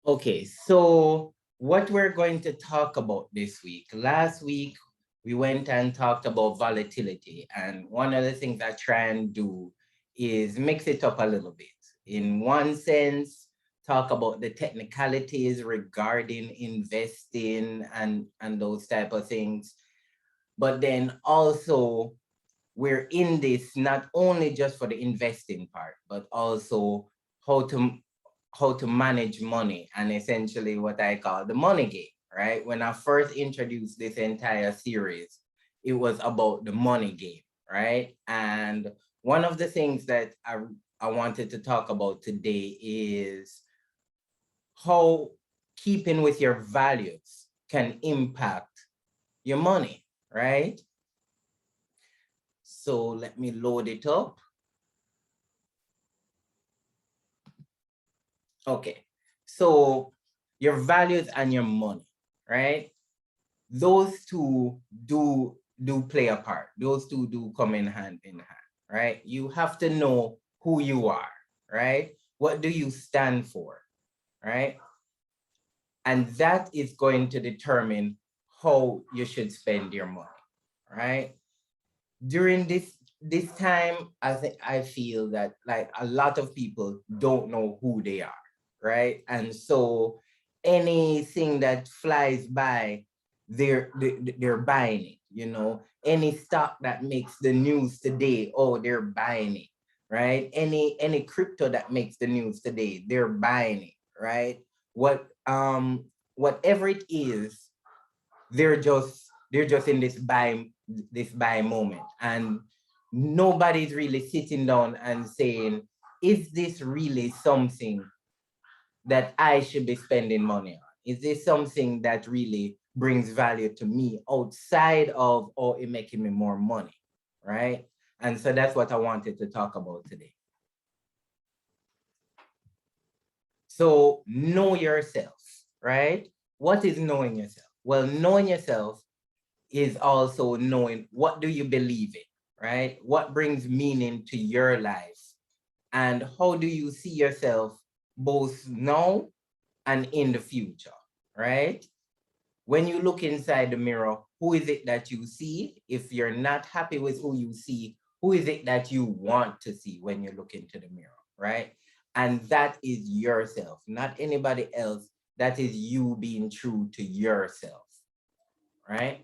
Okay, so what we're going to talk about this week. Last week, we went and talked about volatility. And one of the things I try and do is mix it up a little bit. In one sense, talk about the technicalities regarding investing and those type of things. But then also, we're in this not only just for the investing part, but also how to how to manage money and essentially what I call the money game, right? When I first introduced this entire series, it was about the money game, right? And one of the things that I wanted to talk about today is how keeping with your values can impact your money, right? So let me load it up. Okay, so your values and your money, right? Those two do play a part. Those two do come in hand, right? You have to know who you are, right? What do you stand for, right? And that is going to determine how you should spend your money, right? During this time, I feel that like a lot of people don't know who they are, right? And so anything that flies by, they're buying it, you know. Any stock that makes the news today, oh, they're buying it, right? Any crypto that makes the news today, they're buying it, right? Whatever it is, they're just in this buy moment, and nobody's really sitting down and saying, is this really something that I should be spending money on? Is this something that really brings value to me outside of, or it making me more money, right? And so that's what I wanted to talk about today. So know yourself, right? What is knowing yourself? Well, knowing yourself is also knowing, what do you believe in, right? What brings meaning to your life? And how do you see yourself both now and in the future, right? When you look inside the mirror, who is it that you see? If you're not happy with who you see, who is it that you want to see when you look into the mirror, right? And that is yourself, not anybody else. That is you being true to yourself, right?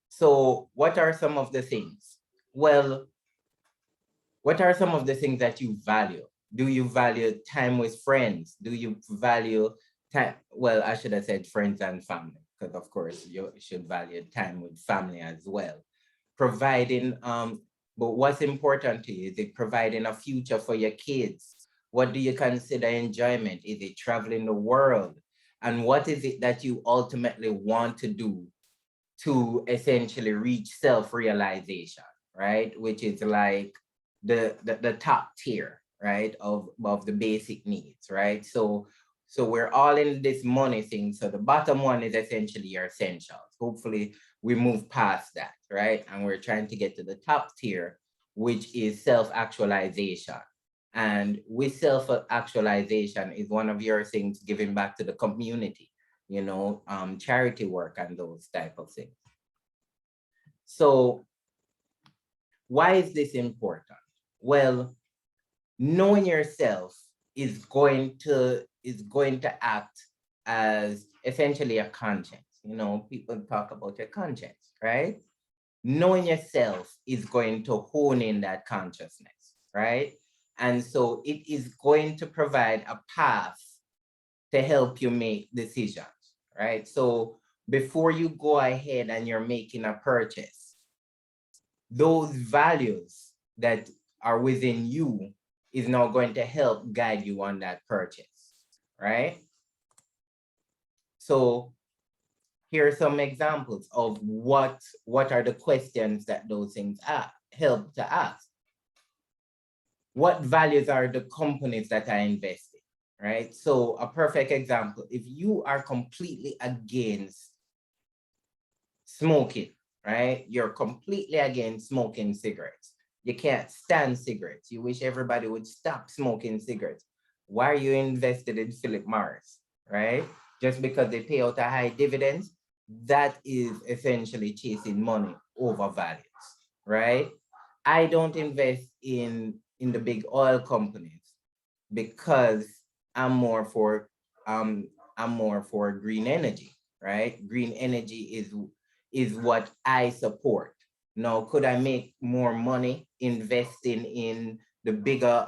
So what are some of the things? Well, what are some of the things that you value? Do you value time with friends? Do you value time? Well, I should have said friends and family, because of course you should value time with family as well. Providing, but what's important to you? Is it providing a future for your kids? What do you consider enjoyment? Is it traveling the world? And what is it that you ultimately want to do to essentially reach self-realization, right? Which is like the top tier, right, of the basic needs, right? So we're all in this money thing. So the bottom one is essentially your essentials. Hopefully we move past that, right? And we're trying to get to the top tier, which is self-actualization. And with self-actualization is one of your things, giving back to the community, charity work and those type of things. So why is this important? Well, knowing yourself is going to act as essentially a conscience. People talk about your conscience, right? Knowing yourself is going to hone in that consciousness, right? And so it is going to provide a path to help you make decisions, right? So before you go ahead and you're making a purchase, those values that are within you is now going to help guide you on that purchase, right? So here are some examples of what are the questions that those things help to ask. What values are the companies that I invest in, right? So a perfect example, if you are completely against smoking, right? You're completely against smoking cigarettes. You can't stand cigarettes. You wish everybody would stop smoking cigarettes. Why are you invested in Philip Morris, right? Just because they pay out a high dividends, that is essentially chasing money over values, right? I don't invest in the big oil companies because I'm more for um I'm more for green energy, right? Green energy is what I support. Now, could I make more money investing in the bigger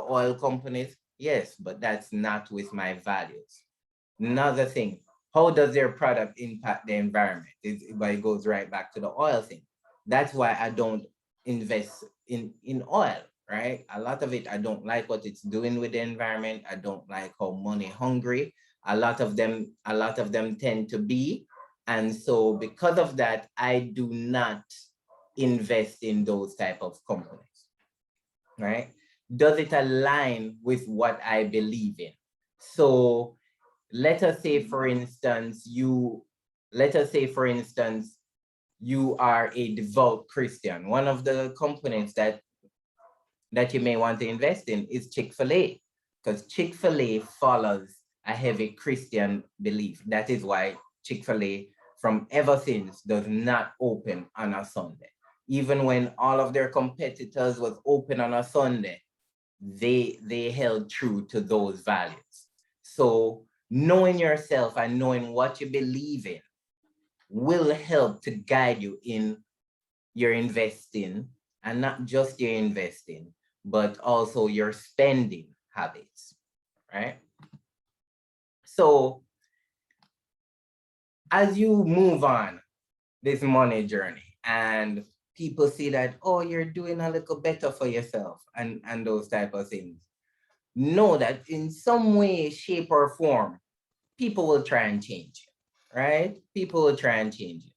oil companies? Yes, but that's not with my values. Another thing, how does their product impact the environment? But it goes right back to the oil thing. That's why I don't invest in oil, right? A lot of it, I don't like what it's doing with the environment. I don't like how money hungry a lot of them tend to be. And so because of that, I do not invest in those type of companies, right? Does it align with what I believe in? So let us say, for instance, you are a devout Christian. One of the companies that you may want to invest in is Chick-fil-A, because Chick-fil-A follows a heavy Christian belief. That is why Chick-fil-A, from ever since, does not open on a Sunday. Even when all of their competitors was open on a Sunday, they held true to those values. So knowing yourself and knowing what you believe in will help to guide you in your investing, and not just your investing, but also your spending habits, right? So as you move on this money journey and people see that, oh, you're doing a little better for yourself and those type of things, know that in some way, shape, or form, people will try and change you, right? People will try and change you.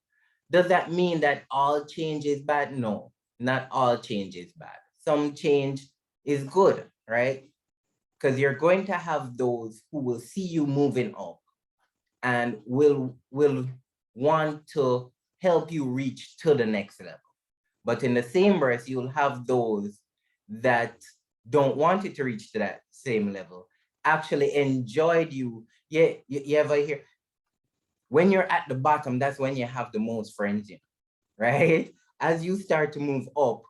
Does that mean that all change is bad? No, not all change is bad. Some change is good, right? Because you're going to have those who will see you moving up and will want to help you reach to the next level. But in the same breath, you'll have those that don't want you to reach to that same level, actually enjoyed you. Yeah, you ever hear, when you're at the bottom, that's when you have the most friends, right? As you start to move up,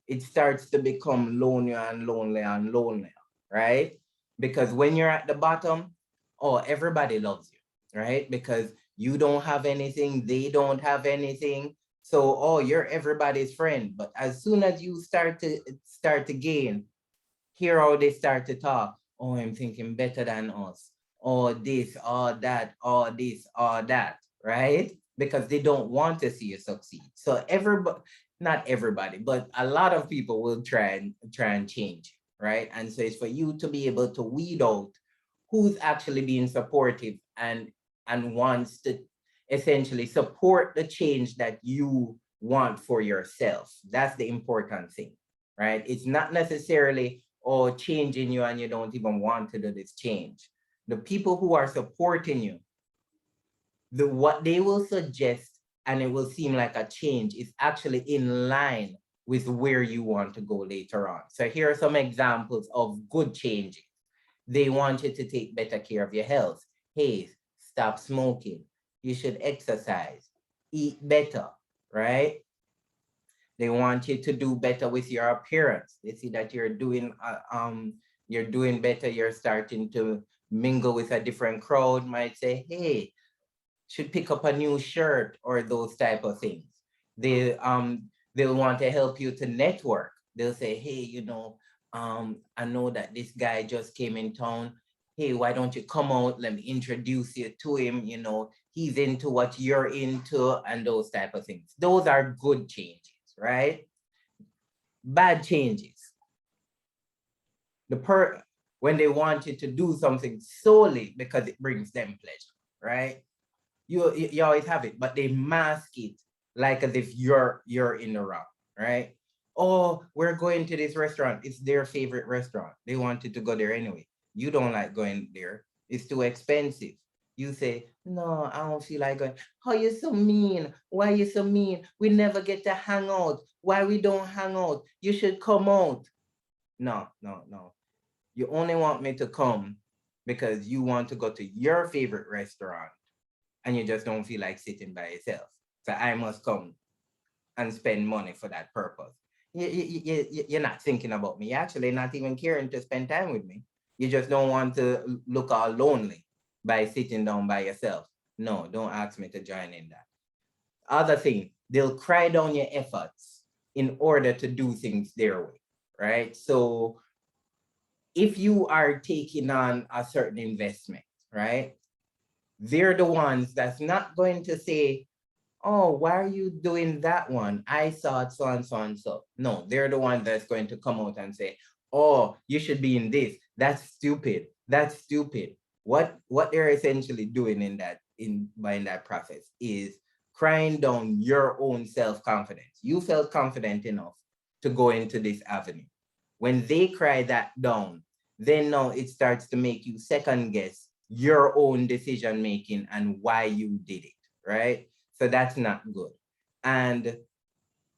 it starts to become lonelier and lonelier and lonelier, right? Because when you're at the bottom, oh, everybody loves you, right? Because you don't have anything, they don't have anything. So, oh, you're everybody's friend. But as soon as you start to gain, hear how they start to talk. Oh, I'm thinking better than us. Or this, or that, or this, or that, right? Because they don't want to see you succeed. So everybody, not everybody, but a lot of people will try and change, right? And so it's for you to be able to weed out who's actually being supportive and wants to essentially support the change that you want for yourself. That's the important thing, right? It's not necessarily, oh, changing you and you don't even want to do this change. The people who are supporting you, what they will suggest, and it will seem like a change, is actually in line with where you want to go later on. So here are some examples of good changes. They want you to take better care of your health. Hey, stop smoking. You should exercise, eat better, right? They want you to do better with your appearance. They see that you're doing better. You're starting to mingle with a different crowd. Might say, hey, should pick up a new shirt, or those type of things. They'll want to help you to network. They'll say, hey, I know that this guy just came in town. Hey, why don't you come out? Let me introduce you to him. He's into what you're into, and those type of things. Those are good changes, right? Bad changes. When they want you to do something solely because it brings them pleasure, right? You always have it, but they mask it like as if you're in the wrong, right? Oh, we're going to this restaurant. It's their favorite restaurant. They wanted to go there anyway. You don't like going there. It's too expensive. You say, no, I don't feel like going. How you so mean? Why you so mean? We never get to hang out. Why we don't hang out? You should come out. No, no, no. You only want me to come because you want to go to your favorite restaurant and you just don't feel like sitting by yourself. So I must come and spend money for that purpose. You're not thinking about me. You're actually not even caring to spend time with me. You just don't want to look all lonely by sitting down by yourself. No, don't ask me to join in that. Other thing, they'll cry down your efforts in order to do things their way, right? So if you are taking on a certain investment, right? They're the ones that's not going to say, oh, why are you doing that one? I saw it so and so and so. No, they're the ones that's going to come out and say, oh, you should be in this. That's stupid. That's stupid. What they're essentially doing in that process is crying down your own self-confidence. You felt confident enough to go into this avenue. When they cry that down, then now it starts to make you second guess your own decision making and why you did it, right? So that's not good. And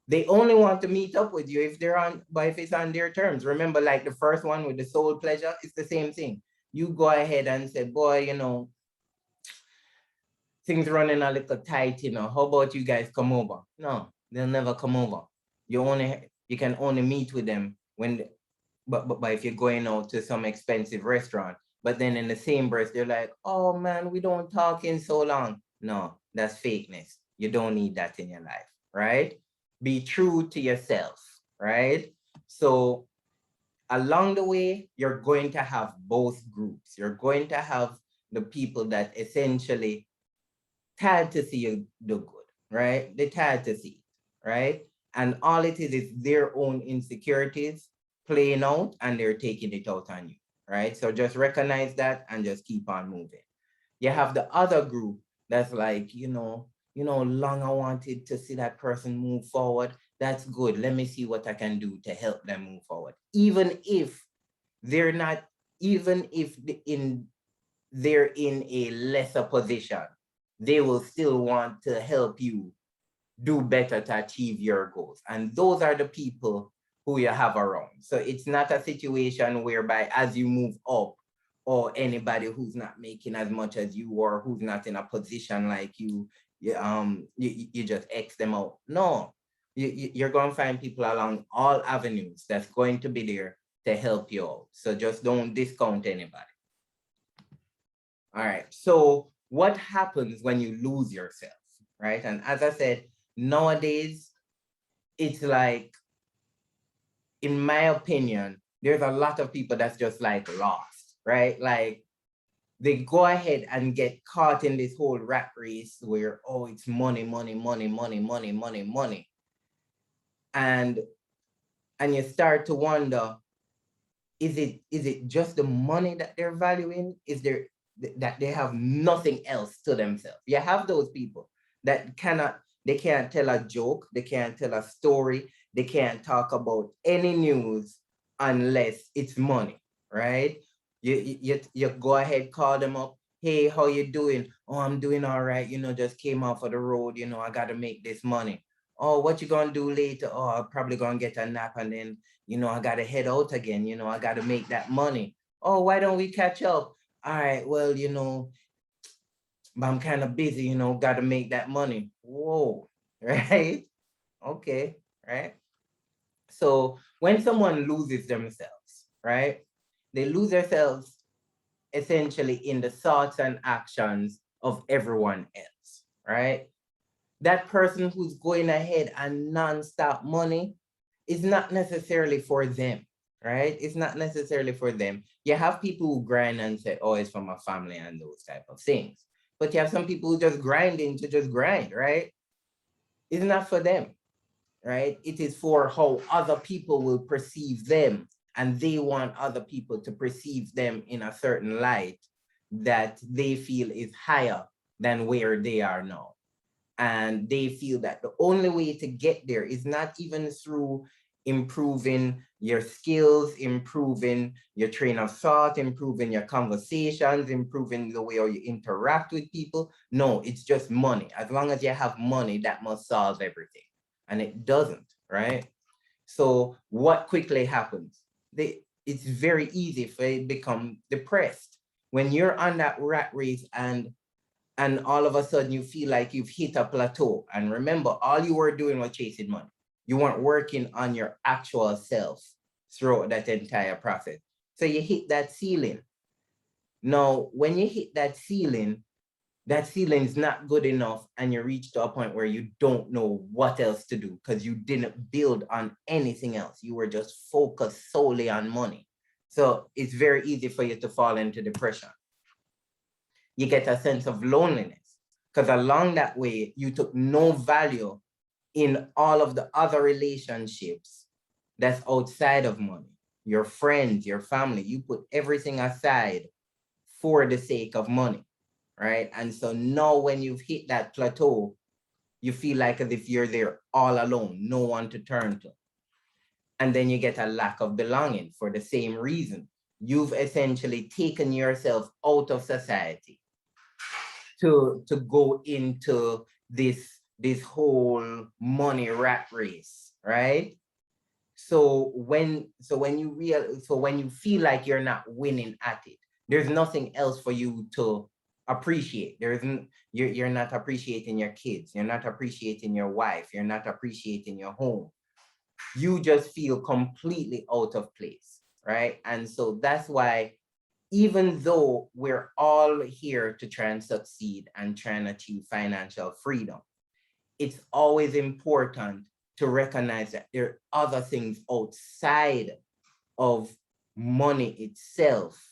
they only want to meet up with you if they're on, but if it's on their terms. Remember, like the first one with the soul pleasure, it's the same thing. You go ahead and say, boy, things running a little tight, How about you guys come over? No, they'll never come over. You can only meet with them when, but if you're going out to some expensive restaurant, but then in the same breath, they're like, oh man, we don't talk in so long. No, that's fakeness. You don't need that in your life, right? Be true to yourself, right? So along the way, you're going to have both groups. You're going to have the people that essentially tired to see you do good, right? They're tired to see it, right? And all it is their own insecurities playing out and they're taking it out on you, right? So just recognize that and just keep on moving. You have the other group that's like, long I wanted to see that person move forward. That's good. Let me see what I can do to help them move forward. Even if they're not, even if they're in a lesser position, they will still want to help you do better to achieve your goals. And those are the people who you have around. So it's not a situation whereby as you move up, or anybody who's not making as much as you or who's not in a position like you just X them out. No, you're going to find people along all avenues that's going to be there to help you out. So just don't discount anybody. All right. So what happens when you lose yourself, right? And as I said, nowadays, it's like, in my opinion, there's a lot of people that's just like lost, right? Like they go ahead and get caught in this whole rat race where, oh, it's money, money, money, money, money, money, money. And you start to wonder, is it just the money that they're valuing? Is there that they have nothing else to themselves? You have those people that they can't tell a joke, they can't tell a story, they can't talk about any news unless it's money, right? You go ahead, call them up. Hey, how you doing? Oh, I'm doing all right. Just came off of the road. I got to make this money. Oh, what you gonna do later? Oh, I'm probably gonna get a nap and then I got to head out again. I got to make that money. Oh, why don't we catch up? All right, well, but I'm kind of busy, got to make that money. Whoa, right? Okay, right? So when someone loses themselves, right, they lose themselves essentially in the thoughts and actions of everyone else, right? That person who's going ahead and nonstop money is not necessarily for them, right? It's not necessarily for them. You have people who grind and say, oh, it's for my family and those type of things. But you have some people who just grinding to just grind, right? It's not for them, right? It is for how other people will perceive them. And they want other people to perceive them in a certain light that they feel is higher than where they are now. And they feel that the only way to get there is not even through improving your skills, improving your train of thought, improving your conversations, improving the way you interact with people. No, it's just money. As long as you have money, that must solve everything. And it doesn't, right? So what quickly happens? it's very easy for you to become depressed. When you're on that rat race and all of a sudden you feel like you've hit a plateau. And remember, all you were doing was chasing money. You weren't working on your actual self throughout that entire process. So you hit that ceiling. Now, when you hit that ceiling is not good enough, and you reach to a point where you don't know what else to do because you didn't build on anything else. You were just focused solely on money. So it's very easy for you to fall into depression. You get a sense of loneliness because along that way, you took no value in all of the other relationships that's outside of money. Your friends, your family, you put everything aside for the sake of money, right? And so now when you've hit that plateau, you feel like as if you're there all alone, no one to turn to. And then you get a lack of belonging for the same reason. You've essentially taken yourself out of society to go into this whole money rat race, right? So when you feel like you're not winning at it, there's nothing else for you to appreciate. There isn't, you're not appreciating your kids, you're not appreciating your wife, you're not appreciating your home. You just feel completely out of place, right? And so that's why, even though we're all here to try and succeed and try and achieve financial freedom, it's always important to recognize that there are other things outside of money itself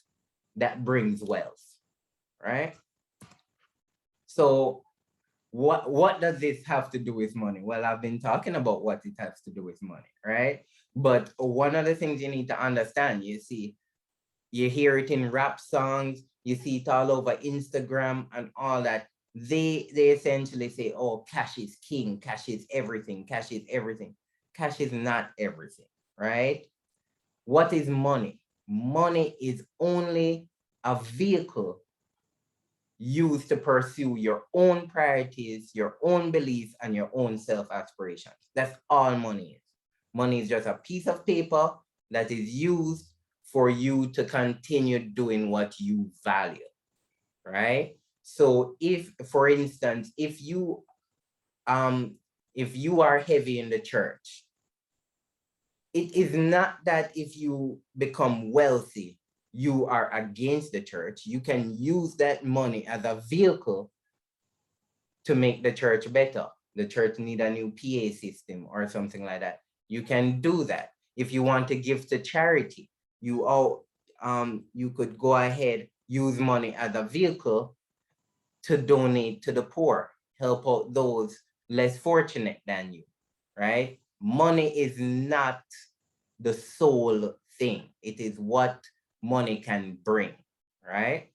that brings wealth, right? So what does this have to do with money? Well, I've been talking about what it has to do with money, right? But one of the things you need to understand, you see, you hear it in rap songs, you see it all over Instagram and all that. They essentially say, oh, cash is king, cash is everything, cash is everything. Cash is not everything, right? What is money? Money is only a vehicle used to pursue your own priorities, your own beliefs, and your own self-aspirations. That's all money is. Money is just a piece of paper that is used for you to continue doing what you value, right? So if, for instance, if you are heavy in the church, it is not that if you become wealthy, you are against the church. You can use that money as a vehicle to make the church better. The church need a new PA system or something like that. You can do that. If you want to give to charity, you could go ahead, use money as a vehicle to donate to the poor, help out those less fortunate than you, right? Money is not the sole thing. It is what money can bring, right?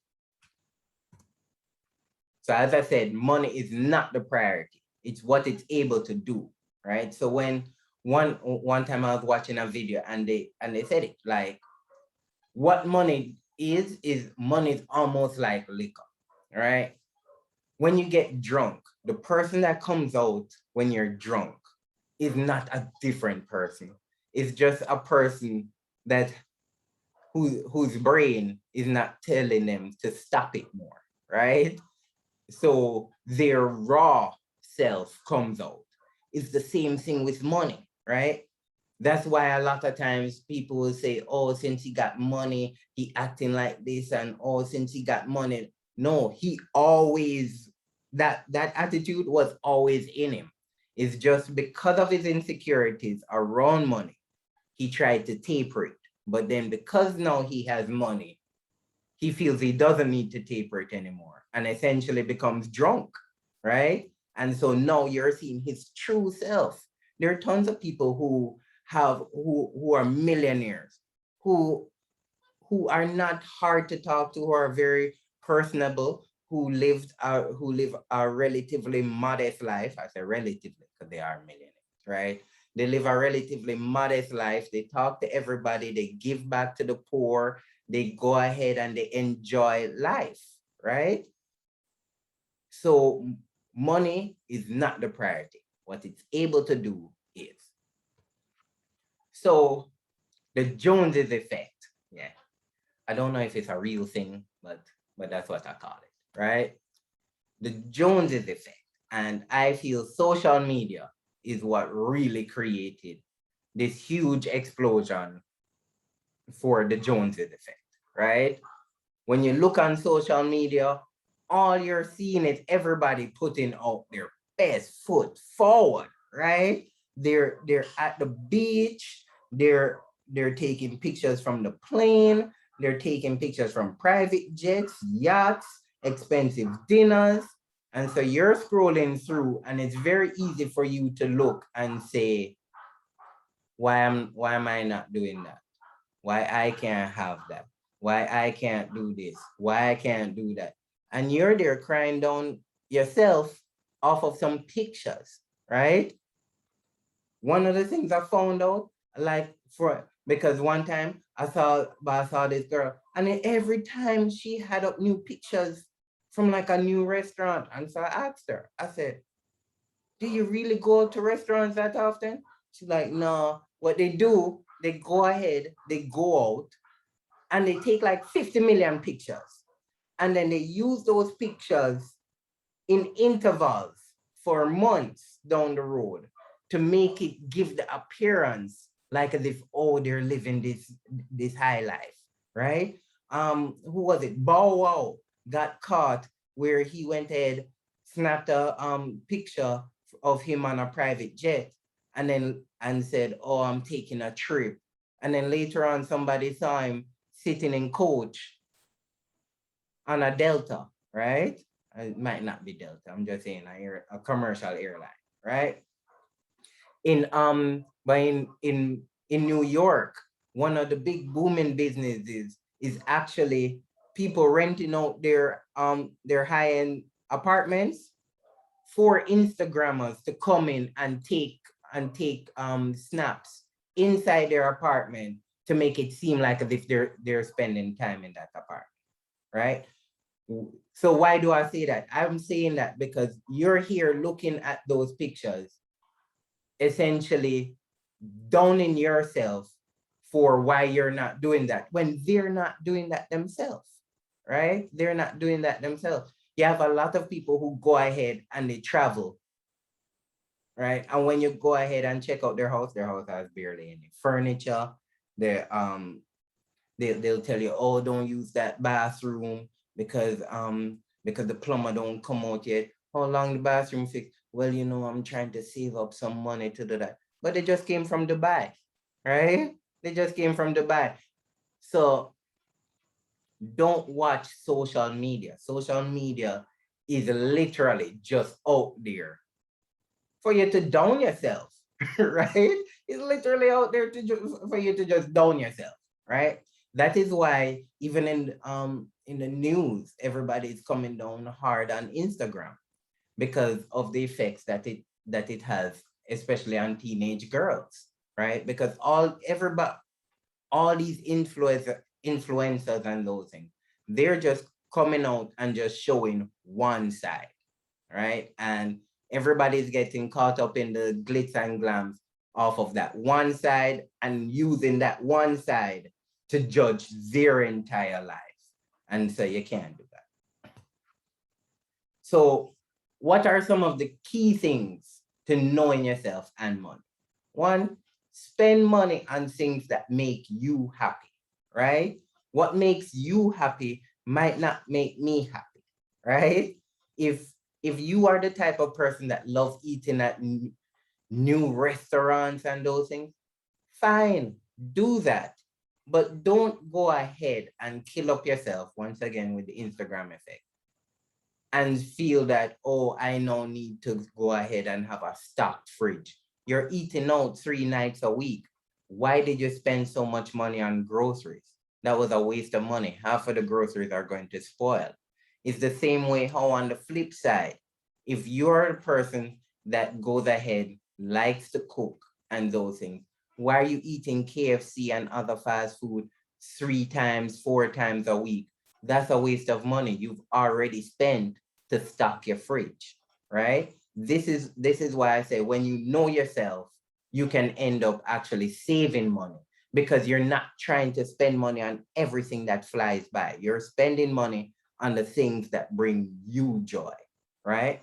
So as I said, money is not the priority. It's what it's able to do, right? So when one time I was watching a video and they said it like, what money is money is almost like liquor, right? When you get drunk, the person that comes out when you're drunk is not a different person. It's just a person that whose brain is not telling them to stop it more, right? So their raw self comes out. It's the same thing with money, right? That's why a lot of times people will say, oh, since he got money, he acting like this, and oh, since he got money. No, he always, that attitude was always in him. It's just because of his insecurities around money, he tried to taper it. But then because now he has money, he feels he doesn't need to taper it anymore and essentially becomes drunk, right? And so now you're seeing his true self. There are tons of people who are millionaires, who are not hard to talk to, who are very personable, who live a relatively modest life. I say relatively because they are millionaires, right? They live a relatively modest life. They talk to everybody. They give back to the poor. They go ahead and they enjoy life, right? So money is not the priority. What it's able to do is. So the Joneses effect. Yeah. I don't know if it's a real thing, but that's what I call it, right? The Joneses effect. And I feel social media is what really created this huge explosion for the Joneses effect, right? When you look on social media, all you're seeing is everybody putting out their best foot forward, right? They're at the beach, they're taking pictures from the plane, they're taking pictures from private jets, yachts, expensive dinners. And so you're scrolling through, and it's very easy for you to look and say, why am I not doing that? Why I can't have that? Why I can't do this? Why I can't do that? And you're there crying down yourself off of some pictures, right? One of the things I found out, like because one time I saw this girl, and then every time she had up new pictures from like a new restaurant. And so I asked her, I said, do you really go to restaurants that often? She's like, no. What they do, they go ahead, they go out, and they take like 50 million pictures. And then they use those pictures in intervals for months down the road to make it give the appearance like as if, oh, they're living this high life, right? Who was it? Bow Wow got caught where he went ahead, snapped a picture of him on a private jet, and said, oh, I'm taking a trip. And then later on, somebody saw him sitting in coach on a Delta, right? It might not be Delta. I'm just saying a commercial airline, right? In New York, one of the big booming businesses is actually people renting out their high-end apartments for Instagrammers to come in and take snaps inside their apartment to make it seem like as if they're spending time in that apartment, right? So why do I say that? I'm saying that because you're here looking at those pictures, essentially downing yourself for why you're not doing that when they're not doing that themselves, right? They're not doing that themselves. You have a lot of people who go ahead and they travel, right? And when you go ahead and check out their house has barely any furniture. They they'll tell you, oh, don't use that bathroom because the plumber don't come out yet. How long the bathroom fix? Well, I'm trying to save up some money to do that. But they just came from Dubai, right? They just came from Dubai. So don't watch social media. Social media is literally just out there for you to down yourself, right? It's literally out there for you to just down yourself, right? That is why even in the news, everybody's coming down hard on Instagram because of the effects that it has, especially on teenage girls, right? Because all these influencers and those things, they're just coming out and just showing one side, right? And everybody's getting caught up in the glitz and glams off of that one side and using that one side to judge their entire life. And so you can't do that. So, what are some of the key things to knowing yourself and money? One, spend money on things that make you happy, right? What makes you happy might not make me happy, right? If if you are the type of person that loves eating at new restaurants and those things, fine, do that. But don't go ahead and kill up yourself once again with the Instagram effect and feel that, oh, I now need to go ahead and have a stocked fridge. You're eating out 3 nights a week. Why did you spend so much money on groceries? That was a waste of money. Half of the groceries are going to spoil. It's the same way how on the flip side, if you're a person that goes ahead, likes to cook and those things, why are you eating KFC and other fast food 3 times, 4 times a week? That's a waste of money you've already spent to stock your fridge, right? This is why I say when you know yourself, you can end up actually saving money because you're not trying to spend money on everything that flies by. You're spending money on the things that bring you joy, right?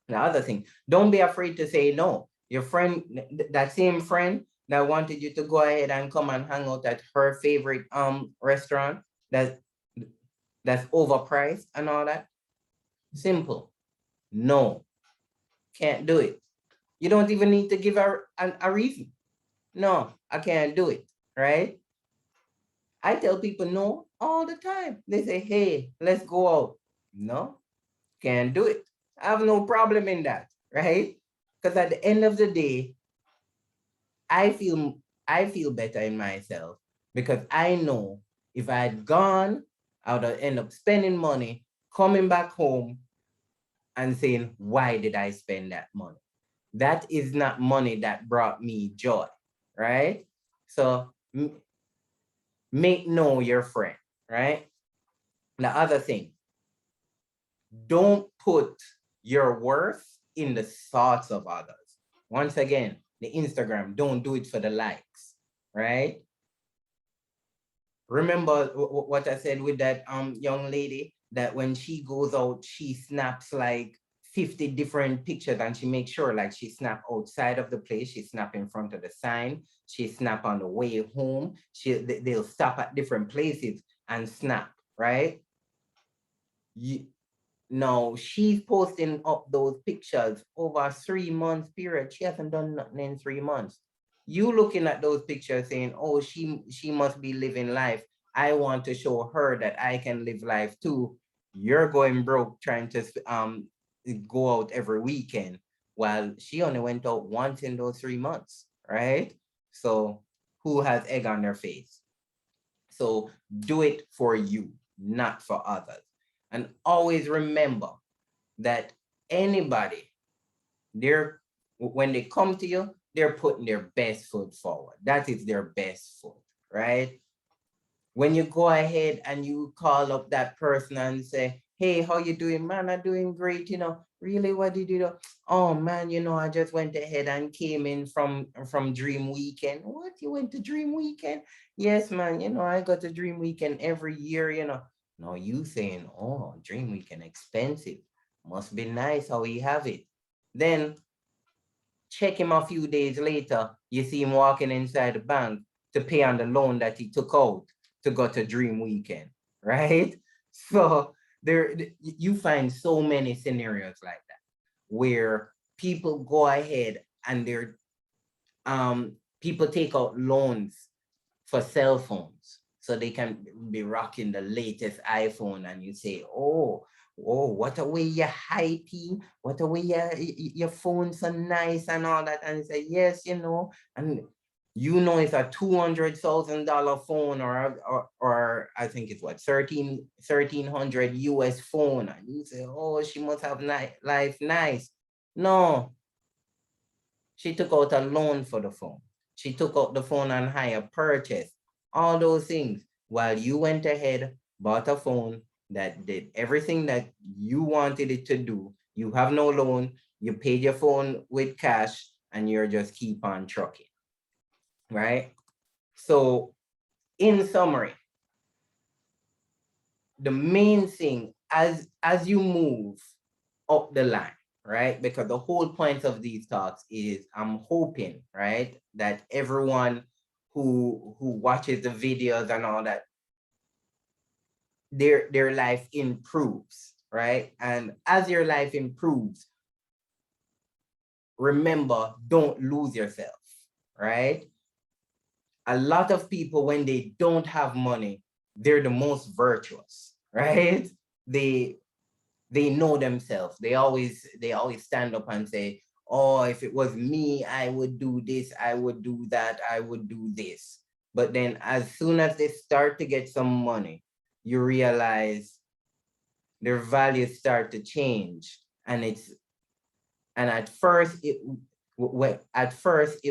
The other thing, don't be afraid to say no. Your friend, that same friend that wanted you to go ahead and come and hang out at her favorite restaurant that that's overpriced and all that. Simple. No, can't do it. You don't even need to give her a reason. No, I can't do it, right? I tell people no all the time. They say, hey, let's go out. No, can't do it. I have no problem in that, right? Because at the end of the day, I feel I feel better in myself because I know if I had gone, I would end up spending money, coming back home and saying, why did I spend that money? That is not money that brought me joy, right? So make no your friend, right? The other thing, don't put your worth in the thoughts of others. Once again, the Instagram, don't do it for the likes, right? Remember what I said with that young lady, that when she goes out, she snaps like 50 different pictures, and she makes sure like she snap outside of the place, she snap in front of the sign, she snap on the way home, they'll stop at different places and snap, right? No, she's posting up those pictures over a 3 month period. She hasn't done nothing in 3 months. You looking at those pictures saying, oh, she must be living life. I want to show her that I can live life too. You're going broke trying to go out every weekend, while she only went out once in those 3 months, right? So who has egg on their face? So do it for you, not for others. And always remember that anybody, when they come to you, they're putting their best foot forward. That is their best foot, right? When you go ahead and you call up that person and say, hey, how you doing, man? I'm doing great, really, what did you do? Oh man, I just went ahead and came in from Dream Weekend. What, you went to Dream Weekend? Yes, man, I go to Dream Weekend every year. No, you saying, oh, Dream Weekend expensive, must be nice how he have it. Then check him a few days later, you see him walking inside the bank to pay on the loan that he took out to go to Dream Weekend, right? So you find so many scenarios like that where people go ahead and people take out loans for cell phones so they can be rocking the latest iPhone, and you say, oh, what a way you're hyping, what a way your phone's so nice and all that. And you say, yes, and it's a $200,000 phone, or I think it's what, 1,300 US phone. And you say, oh, she must have life nice. No, she took out a loan for the phone. She took out the phone on hire purchase, all those things, while you went ahead, bought a phone that did everything that you wanted it to do. You have no loan, you paid your phone with cash, and you're just keep on trucking, right? So in summary, the main thing as you move up the line, right? Because the whole point of these talks is I'm hoping, right, that everyone who watches the videos and all that, their life improves, right? And as your life improves, remember, don't lose yourself, right? A lot of people, when they don't have money, they're the most virtuous, right? They know themselves. They always stand up and say, oh, if it was me, I would do this, I would do that, I would do this. But then as soon as they start to get some money, you realize their values start to change. And at first it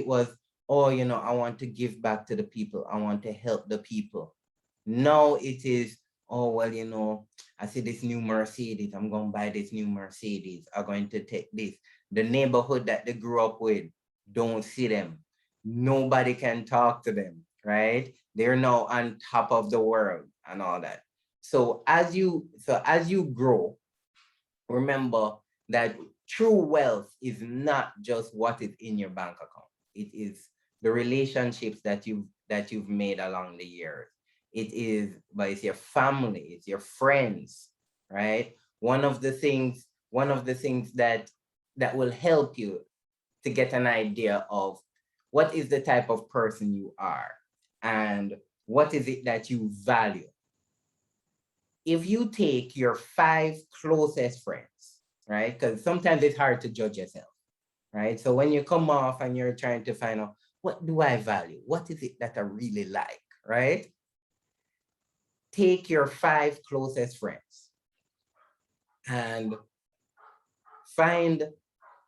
was, oh, I want to give back to the people, I want to help the people. Now it is, oh, well, I see this new Mercedes, I'm going to buy this new Mercedes, I'm going to take this. The neighborhood that they grew up with, don't see them. Nobody can talk to them, right? They're now on top of the world and all that. So as you grow, remember that true wealth is not just what is in your bank account. It is the relationships that you've made along the years. It is, but it's your family, it's your friends, right? One of the things that will help you to get an idea of what is the type of person you are and what is it that you value. If you take your 5 closest friends, right? Because sometimes it's hard to judge yourself, right? So when you come off and you're trying to find out, what do I value? What is it that I really like, right? Take your 5 closest friends and find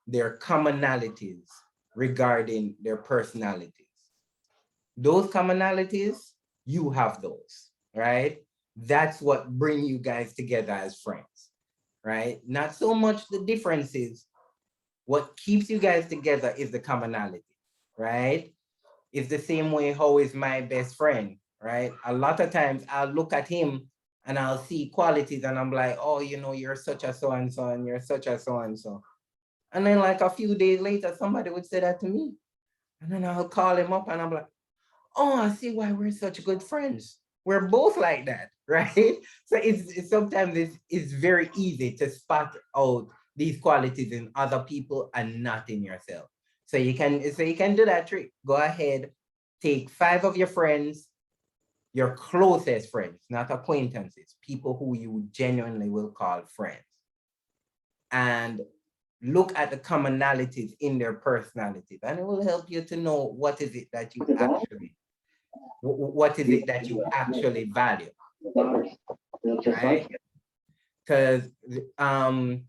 their commonalities regarding their personalities. Those commonalities, you have those, right? That's what bring you guys together as friends, right? Not so much the differences. What keeps you guys together is the commonality, right? It's the same way how is my best friend, right? A lot of times I'll look at him and I'll see qualities and I'm like, oh, you're such a so and so and you're such a so and so. And then like a few days later, somebody would say that to me. And then I'll call him up and I'm like, oh, I see why we're such good friends. We're both like that, right? So it's sometimes it's very easy to spot out these qualities in other people and not in yourself. So you can do that trick. Go ahead, take 5 of your friends, your closest friends, not acquaintances, people who you genuinely will call friends, and look at the commonalities in their personalities, and it will help you to know what is it that you actually value, right? Because I'll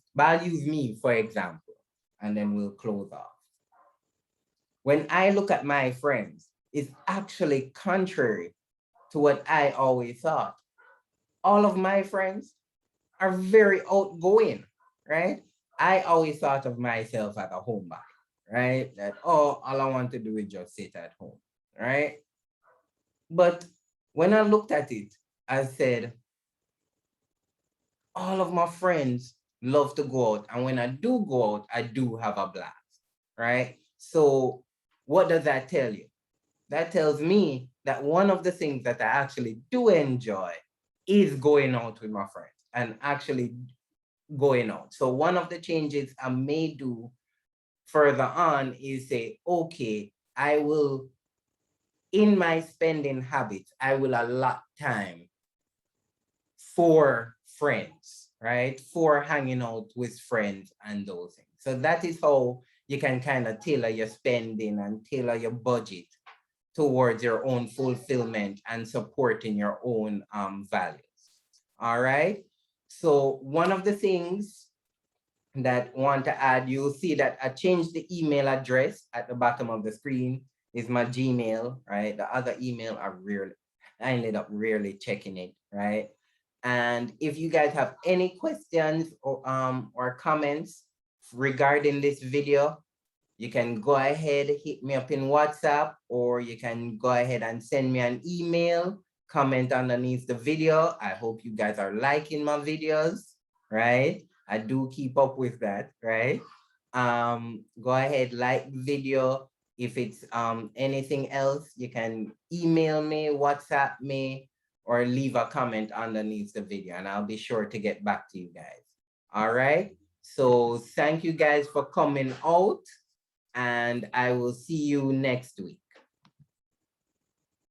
use me for example, and then we'll close off. When I look at my friends, it's actually contrary to what I always thought. All of my friends are very outgoing, right? I always thought of myself as a homebody, right? That, oh, all I want to do is just sit at home, right? But when I looked at it, I said, all of my friends love to go out. And when I do go out, I do have a blast, right? So what does that tell you? That tells me that one of the things that I actually do enjoy is going out with my friends and actually going out. So one of the changes I may do further on is say, okay, I will, in my spending habits, I will allot time for friends, right? For hanging out with friends and those things. So that is how you can kind of tailor your spending and tailor your budget towards your own fulfillment and supporting your own values. All right. So one of the things that want to add, you'll see that I changed the email address at the bottom of the screen is my Gmail, right? The other email I ended up rarely checking it, right? And if you guys have any questions or comments regarding this video, you can go ahead, hit me up in WhatsApp, or you can go ahead and send me an email, comment underneath the video. I hope you guys are liking my videos, right? I do keep up with that, right? Go ahead, like the video. If it's anything else, you can email me, WhatsApp me, or leave a comment underneath the video, and I'll be sure to get back to you guys. All right. So thank you guys for coming out, and I will see you next week.